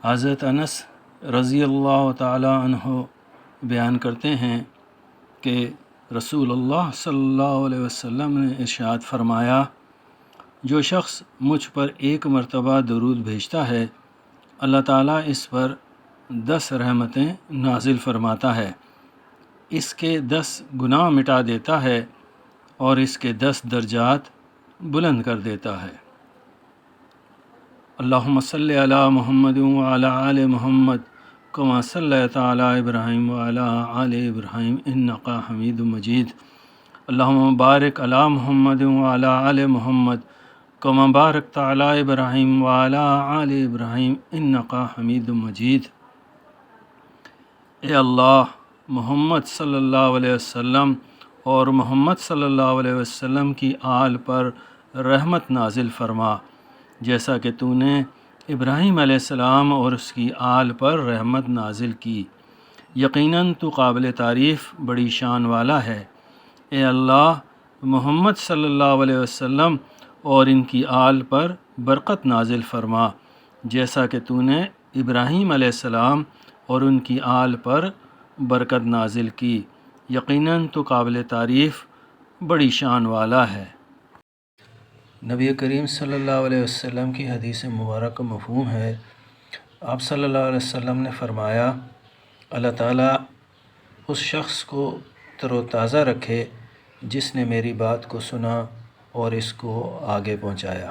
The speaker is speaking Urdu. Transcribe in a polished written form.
حضرت انس رضی اللہ تعالی عنہ بیان کرتے ہیں کہ رسول اللہ صلی اللہ علیہ وسلم نے ارشاد فرمایا، جو شخص مجھ پر ایک مرتبہ درود بھیجتا ہے اللہ تعالیٰ اس پر 10 رحمتیں نازل فرماتا ہے، اس کے 10 گناہ مٹا دیتا ہے اور اس کے 10 درجات بلند کر دیتا ہے۔ اللہم صلی علی محمد وعلی آل محمد کما صلیت علی ابراہیم وعلی آل ابراہیم انک حمید مجید۔ اللہم بارک علی محمد وعلی آل محمد کما بارکت علی ابراہیم وعلی آل ابراہیم انک حمید مجید۔ اے اللہ، محمد صلی اللہ علیہ وسلم اور محمد صلی اللہ علیہ وسلم کی آل پر رحمت نازل فرما، جیسا کہ تو نے ابراہیم علیہ السلام اور اس کی آل پر رحمت نازل کی۔ یقیناً تو قابل تعریف بڑی شان والا ہے۔ اے اللہ، محمد صلی اللہ علیہ وسلم اور ان کی آل پر برکت نازل فرما، جیسا کہ تو نے ابراہیم علیہ السلام اور ان کی آل پر برکت نازل کی۔ یقیناً تو قابل تعریف بڑی شان والا ہے۔ نبی کریم صلی اللہ علیہ وسلم کی حدیث مبارک مفہوم ہے، آپ صلی اللہ علیہ وسلم نے فرمایا، اللہ تعالیٰ اس شخص کو تر و تازہ رکھے جس نے میری بات کو سنا اور اس کو آگے پہنچایا۔